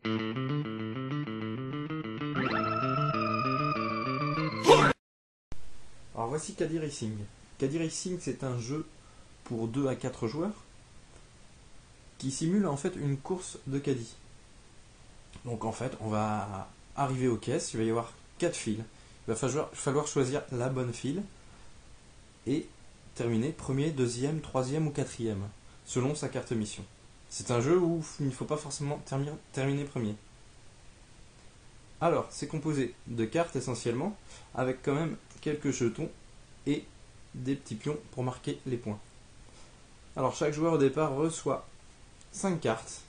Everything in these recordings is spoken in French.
Alors voici Caddie Racing. Caddie Racing, c'est un jeu pour 2 à 4 joueurs qui simule en fait une course de caddie. Donc en fait, on va arriver aux caisses, il va y avoir 4 files. Il va falloir choisir la bonne file et terminer premier, deuxième, troisième ou quatrième, selon sa carte mission. C'est un jeu où il ne faut pas forcément terminer premier. Alors, c'est composé de cartes essentiellement, avec quand même quelques jetons et des petits pions pour marquer les points. Alors, chaque joueur au départ reçoit 5 cartes,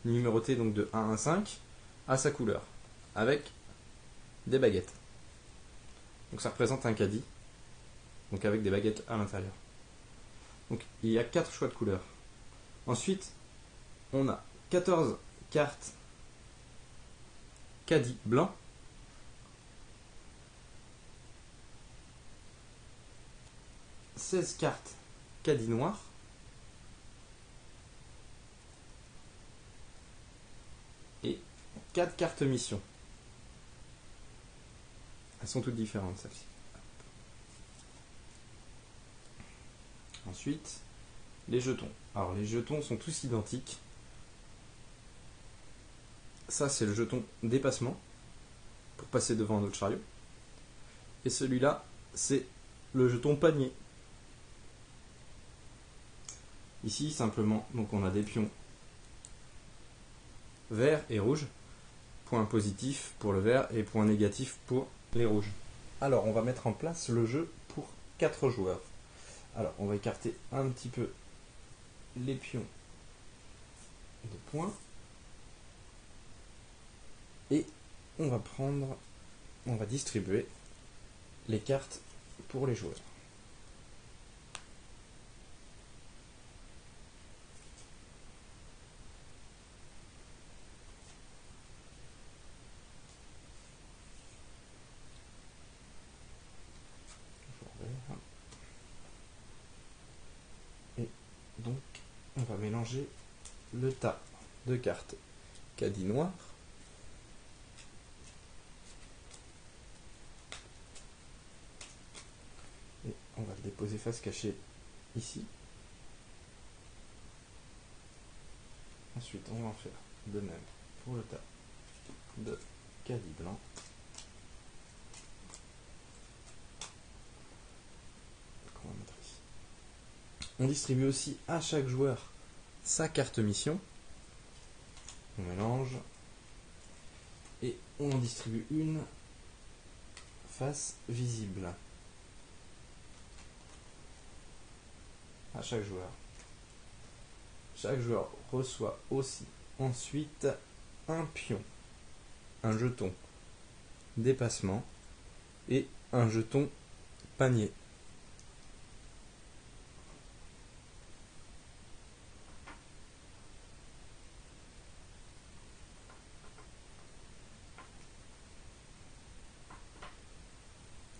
numérotées donc de 1 à 5, à sa couleur, avec des baguettes. Donc ça représente un caddie, donc avec des baguettes à l'intérieur. Donc il y a 4 choix de couleurs. Ensuite, on a 14 cartes caddie blanc, 16 cartes caddie noir, et 4 cartes mission. Elles sont toutes différentes, celles-ci. Ensuite, les jetons. Alors, les jetons sont tous identiques. Ça, c'est le jeton dépassement, pour passer devant un autre chariot. Et celui-là, c'est le jeton panier. Ici, simplement, donc on a des pions vert et rouge. Point positif pour le vert et point négatif pour les rouges. Alors, on va mettre en place le jeu pour 4 joueurs. Alors, on va écarter un petit peu les pions de points. Et on va distribuer les cartes pour les joueurs. Et donc, on va mélanger le tas de cartes caddie noir et on va le déposer face cachée ici. Ensuite, on va en faire de même pour le tas de caddie blanc. On va mettre ici. On distribue aussi à chaque joueur sa carte mission. On mélange et on en distribue une face visible à chaque joueur. Chaque joueur reçoit aussi ensuite un pion, un jeton dépassement et un jeton panier.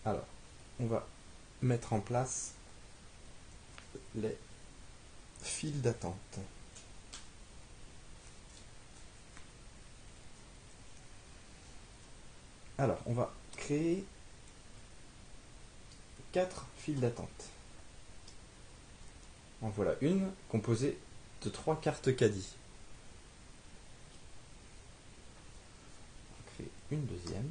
Alors, on va mettre en place les files d'attente. Alors, on va créer 4 files d'attente. En voilà une composée de 3 cartes caddie. On va créer une deuxième.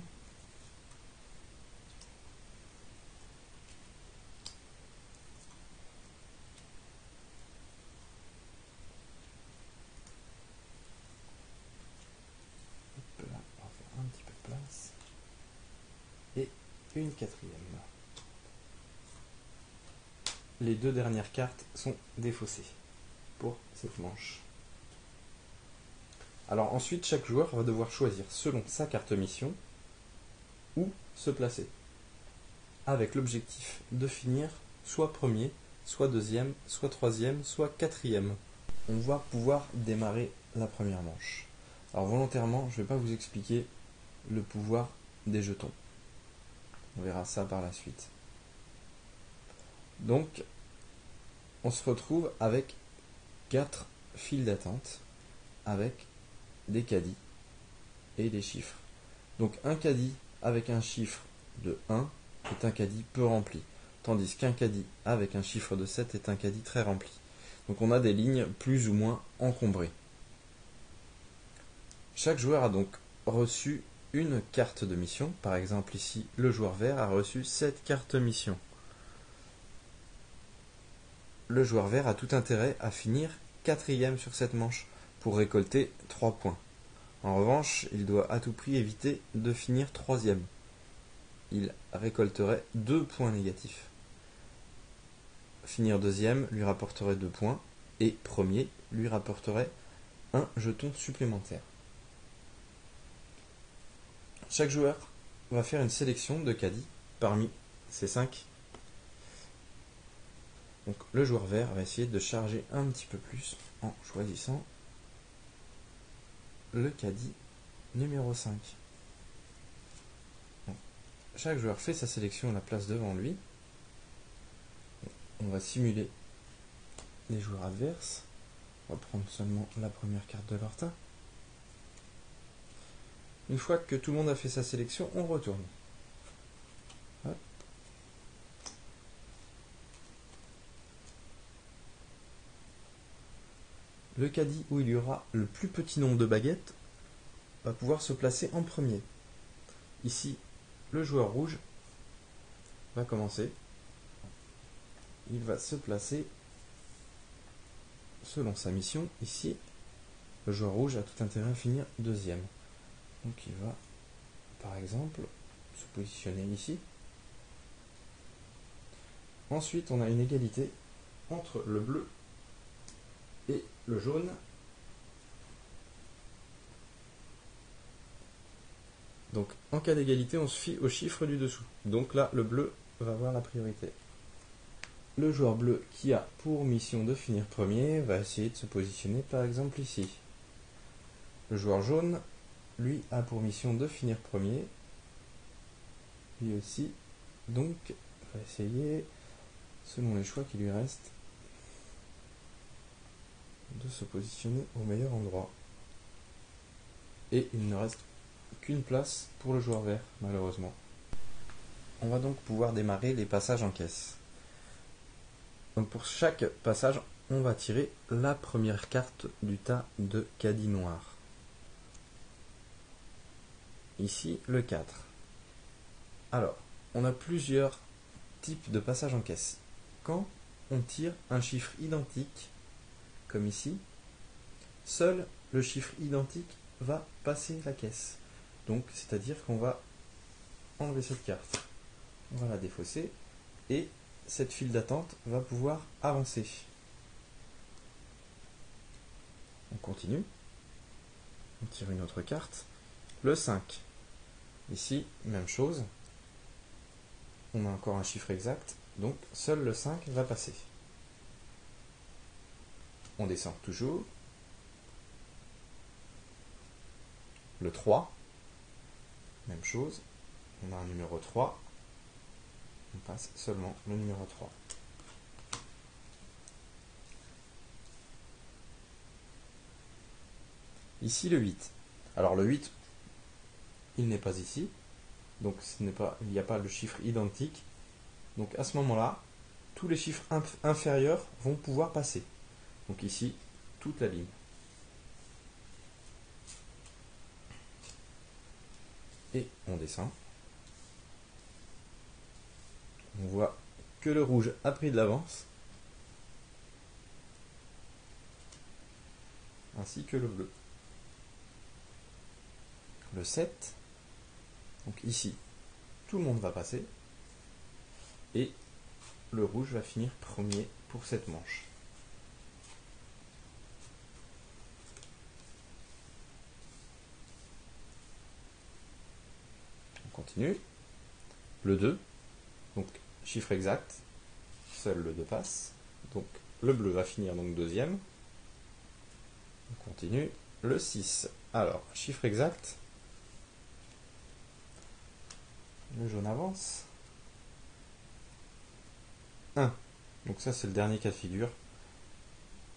Hop là, on va faire un petit peu de place. Et une quatrième. Les 2 dernières cartes sont défaussées pour cette manche. Alors ensuite, chaque joueur va devoir choisir selon sa carte mission où se placer, avec l'objectif de finir soit premier, soit deuxième, soit troisième, soit quatrième. On va pouvoir démarrer la première manche. Alors volontairement, je ne vais pas vous expliquer le pouvoir des jetons. On verra ça par la suite. Donc, on se retrouve avec 4 files d'attente avec des caddies et les chiffres. Donc un caddie avec un chiffre de 1 est un caddie peu rempli, tandis qu'un caddie avec un chiffre de 7 est un caddie très rempli. Donc on a des lignes plus ou moins encombrées. Chaque joueur a donc reçu une carte de mission. Par exemple ici, le joueur vert a reçu 7 cartes mission. Le joueur vert a tout intérêt à finir 4e sur cette manche pour récolter 3 points. En revanche, il doit à tout prix éviter de finir 3e. Il récolterait 2 points négatifs. Finir 2e lui rapporterait 2 points et premier lui rapporterait un jeton supplémentaire. Chaque joueur va faire une sélection de caddies parmi ces 5. Donc le joueur vert va essayer de charger un petit peu plus en choisissant le caddie numéro 5. Donc, chaque joueur fait sa sélection, la place devant lui. On va simuler les joueurs adverses. On va prendre seulement la première carte de leur tas. Une fois que tout le monde a fait sa sélection, on retourne. Hop. Le caddie où il y aura le plus petit nombre de baguettes va pouvoir se placer en premier. Ici, le joueur rouge va commencer. Il va se placer selon sa mission. Ici, le joueur rouge a tout intérêt à finir 2e. Donc il va, par exemple, se positionner ici. Ensuite, on a une égalité entre le bleu et le jaune. Donc en cas d'égalité, on se fie au chiffre du dessous. Donc là, le bleu va avoir la priorité. Le joueur bleu qui a pour mission de finir premier va essayer de se positionner par exemple ici. Le joueur jaune, lui, a pour mission de finir premier. Lui aussi, donc, va essayer, selon les choix qui lui restent, de se positionner au meilleur endroit. Et il ne reste qu'une place pour le joueur vert, malheureusement. On va donc pouvoir démarrer les passages en caisse. Donc pour chaque passage, on va tirer la première carte du tas de caddie noir. Ici, le 4. Alors, on a plusieurs types de passages en caisse. Quand on tire un chiffre identique, comme ici, seul le chiffre identique va passer la caisse. Donc, c'est-à-dire qu'on va enlever cette carte. On va la défausser et cette file d'attente va pouvoir avancer. On continue. On tire une autre carte. Le 5. Ici, même chose. On a encore un chiffre exact, donc seul le 5 va passer. On descend toujours. Le 3. Même chose. On a un numéro 3. On passe seulement le numéro 3. Ici le 8. Alors le 8, il n'est pas ici. Donc il n'y a pas le chiffre identique. Donc à ce moment-là, tous les chiffres inférieurs vont pouvoir passer. Donc ici, toute la ligne. Et on descend. On voit que le rouge a pris de l'avance, ainsi que le bleu. Le 7, donc ici, tout le monde va passer, et le rouge va finir premier pour cette manche. On continue. Le 2, donc chiffre exact, seul le 2 passe, donc le bleu va finir donc deuxième. On continue. Le 6, alors chiffre exact, le jaune avance. 1, donc ça c'est le dernier cas de figure.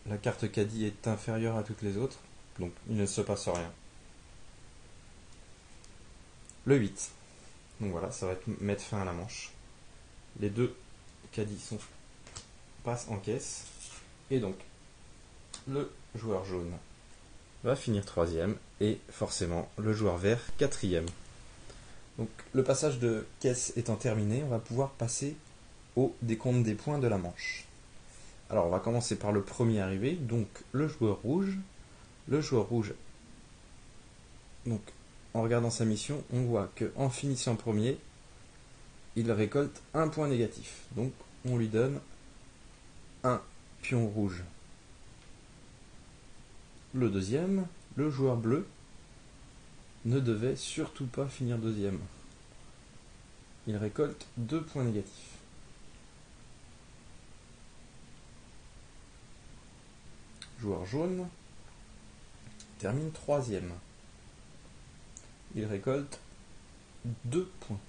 La carte caddie est inférieure à toutes les autres, donc il ne se passe rien. le 8. Donc voilà, ça va mettre fin à la manche. Les deux caddies passent en caisse. Et donc, le joueur jaune va finir 3e et forcément le joueur vert 4e. Donc le passage de caisse étant terminé, on va pouvoir passer au décompte des points de la manche. Alors on va commencer par le premier arrivé, donc le joueur rouge. Le joueur rouge, donc en regardant sa mission, on voit qu'en finissant premier, il récolte un point négatif. Donc on lui donne un pion rouge. Le deuxième, le joueur bleu, ne devait surtout pas finir deuxième. Il récolte 2 points négatifs. Joueur jaune termine 3e. Il récolte 2 points.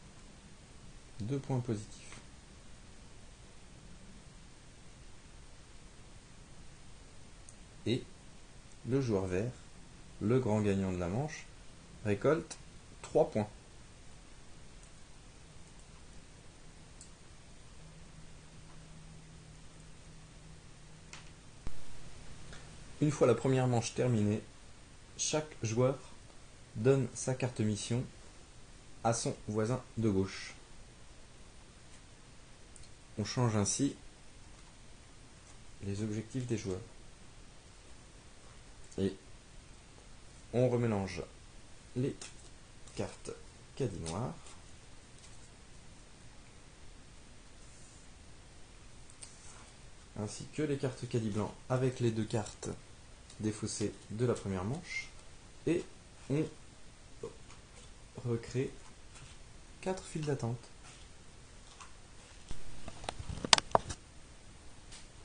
2 points positifs. Et le joueur vert, le grand gagnant de la manche, récolte 3 points. Une fois la première manche terminée, chaque joueur donne sa carte mission à son voisin de gauche. On change ainsi les objectifs des joueurs. Et on remélange les cartes caddie noires ainsi que les cartes caddie blanc avec les 2 cartes défaussées de la première manche et on recrée 4 files d'attente.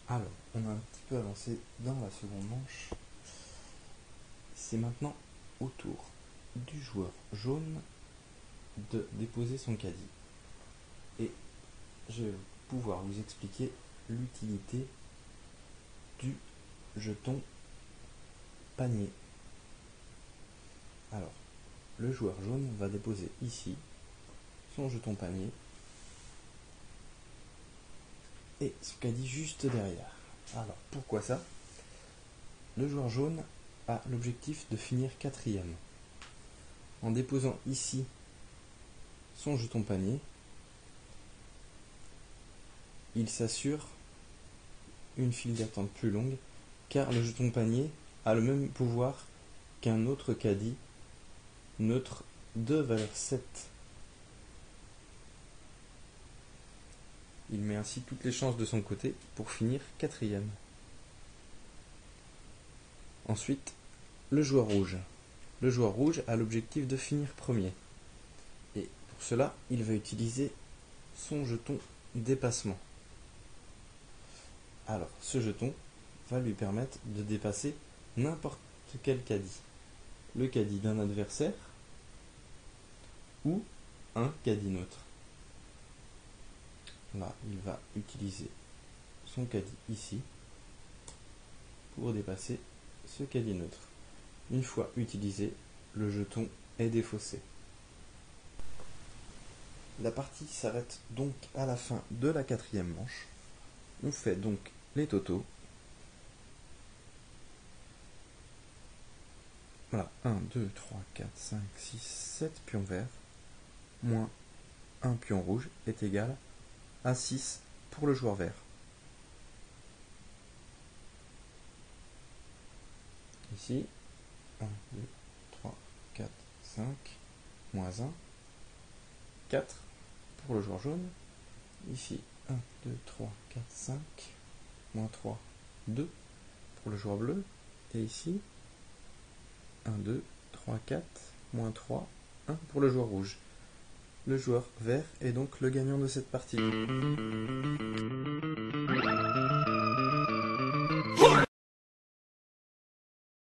Alors, on a un petit peu avancé dans la seconde manche. C'est maintenant au tour du joueur jaune de déposer son caddie. Et je vais pouvoir vous expliquer l'utilité du jeton panier. Alors, le joueur jaune va déposer ici son jeton panier et son caddie juste derrière. Alors, pourquoi ça? Le joueur jaune a l'objectif de finir 4e. En déposant ici son jeton panier, il s'assure une file d'attente plus longue, car le jeton panier a le même pouvoir qu'un autre caddie neutre de valeur 7. Il met ainsi toutes les chances de son côté pour finir 4e. Ensuite, le joueur rouge. Le joueur rouge a l'objectif de finir premier. Et pour cela, il va utiliser son jeton dépassement. Alors, ce jeton va lui permettre de dépasser n'importe quel caddie. Le caddie d'un adversaire ou un caddie neutre. Là, il va utiliser son caddie ici pour dépasser ce caddie neutre. Une fois utilisé, le jeton est défaussé. La partie s'arrête donc à la fin de la 4e manche. On fait donc les totaux. Voilà, 1, 2, 3, 4, 5, 6, 7 pions verts, moins un pion rouge est égal à 6 pour le joueur vert. Ici, 1, 2, 3, 4, 5, moins 1, 4 pour le joueur jaune. Ici, 1, 2, 3, 4, 5, moins 3, 2 pour le joueur bleu. Et ici, 1, 2, 3, 4, moins 3, 1 pour le joueur rouge. Le joueur vert est donc le gagnant de cette partie.